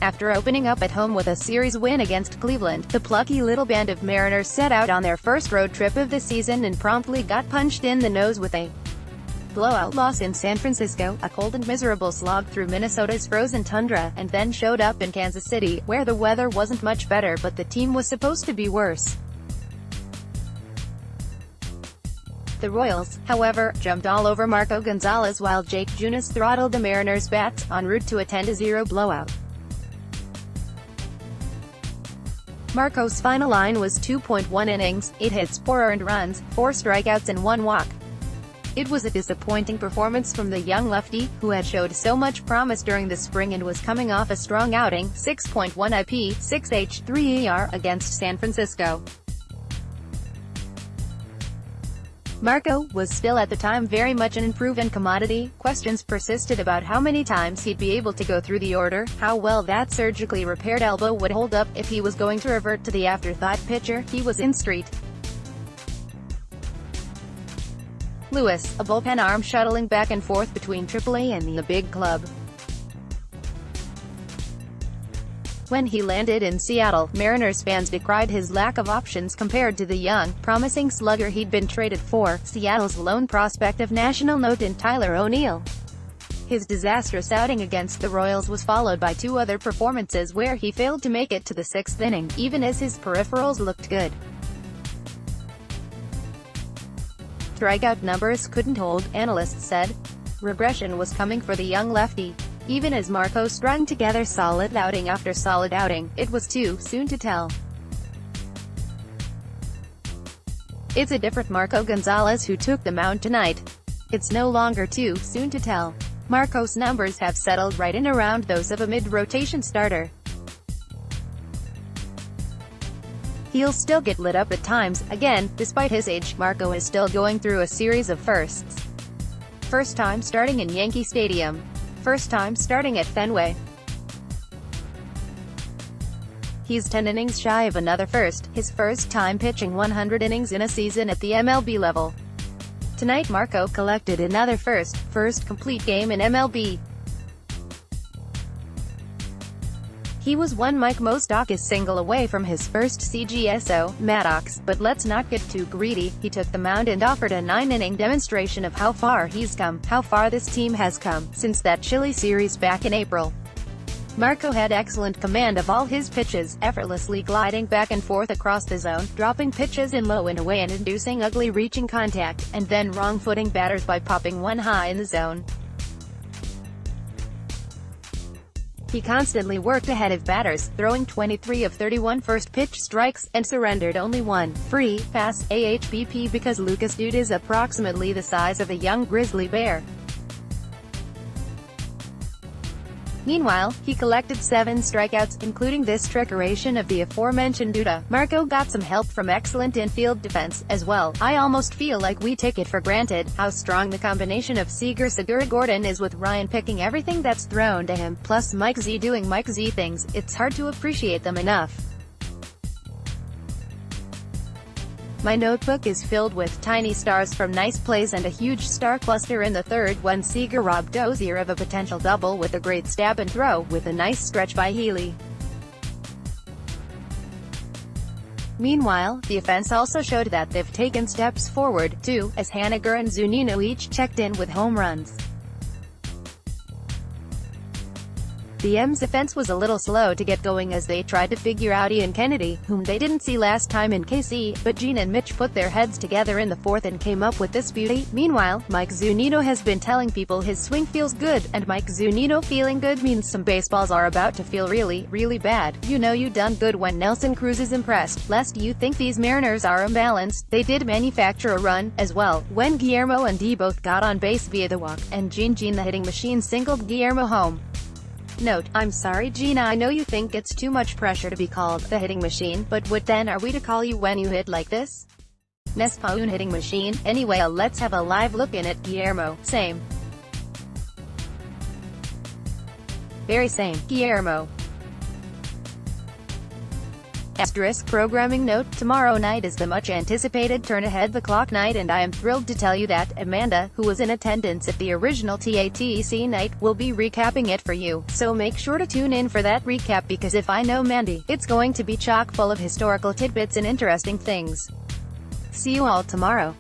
After opening up at home with a series win against Cleveland, the plucky little band of Mariners set out on their first road trip of the season and promptly got punched in the nose with a blowout loss in San Francisco, a cold and miserable slog through Minnesota's frozen tundra, and then showed up in Kansas City, where the weather wasn't much better but the team was supposed to be worse. The Royals, however, jumped all over Marco Gonzales while Jake Junis throttled the Mariners' bats, en route to a 10-0 blowout. Marco's final line was 2.1 innings, 8 hits, 4 earned runs, 4 strikeouts and 1 walk. It was a disappointing performance from the young lefty, who had showed so much promise during the spring and was coming off a strong outing, 6.1 IP, 6.3 ER, against San Francisco. Marco was still at the time very much an unproven commodity. Questions persisted about how many times he'd be able to go through the order, how well that surgically repaired elbow would hold up, if he was going to revert to the afterthought pitcher he was in Street. Lewis, a bullpen arm shuttling back and forth between AAA and the big club. When he landed in Seattle, Mariners fans decried his lack of options compared to the young, promising slugger he'd been traded for, Seattle's lone prospect of national note in Tyler O'Neill. His disastrous outing against the Royals was followed by 2 other performances where he failed to make it to the 6th inning, even as his peripherals looked good. Strikeout numbers couldn't hold, analysts said. Regression was coming for the young lefty. Even as Marco strung together solid outing after solid outing, it was too soon to tell. It's a different Marco Gonzales who took the mound tonight. It's no longer too soon to tell. Marco's numbers have settled right in around those of a mid-rotation starter. He'll still get lit up at times. Again, despite his age, Marco is still going through a series of firsts. First time starting in Yankee Stadium. First time starting at Fenway. He's 10 innings shy of another first, his first time pitching 100 innings in a season at the MLB level. Tonight Marco collected another first complete game in MLB. He was one Mike Moustakas single away from his first CGSO, Maddox, but let's not get too greedy. He took the mound and offered a 9-inning demonstration of how far he's come, how far this team has come, since that chilly series back in April. Marco had excellent command of all his pitches, effortlessly gliding back and forth across the zone, dropping pitches in low and away and inducing ugly reaching contact, and then wrong-footing batters by popping one high in the zone. He constantly worked ahead of batters, throwing 23 of 31 first-pitch strikes, and surrendered only one free pass AHBP because Lucas Dude is approximately the size of a young grizzly bear. Meanwhile, he collected 7 strikeouts, including this trickeration of the aforementioned Duda. Marco got some help from excellent infield defense, as well. I almost feel like we take it for granted, how strong the combination of Segura-Gordon is with Ryan picking everything that's thrown to him, plus Mike Z doing Mike Z things. It's hard to appreciate them enough. My notebook is filled with tiny stars from nice plays and a huge star cluster in the third when Seager robbed Dozier of a potential double with a great stab and throw, with a nice stretch by Healy. Meanwhile, the offense also showed that they've taken steps forward, too, as Haniger and Zunino each checked in with home runs. The M's offense was a little slow to get going as they tried to figure out Ian Kennedy, whom they didn't see last time in KC, but Gene and Mitch put their heads together in the 4th and came up with this beauty. Meanwhile, Mike Zunino has been telling people his swing feels good, and Mike Zunino feeling good means some baseballs are about to feel really, really bad. You know you done good when Nelson Cruz is impressed. Lest you think these Mariners are imbalanced, they did manufacture a run, as well, when Guillermo and D both got on base via the walk, and Gene the hitting machine singled Guillermo home. Note, I'm sorry Gina, I know you think it's too much pressure to be called the hitting machine, but what then are we to call you when you hit like this? Nespaun hitting machine. Anyway, let's have a live look in it. Guillermo, same. Very same, Guillermo. Asterisk programming note, tomorrow night is the much-anticipated turn-ahead-the-clock night, and I am thrilled to tell you that Amanda, who was in attendance at the original TATC night, will be recapping it for you. So make sure to tune in for that recap, because if I know Mandy, it's going to be chock full of historical tidbits and interesting things. See you all tomorrow.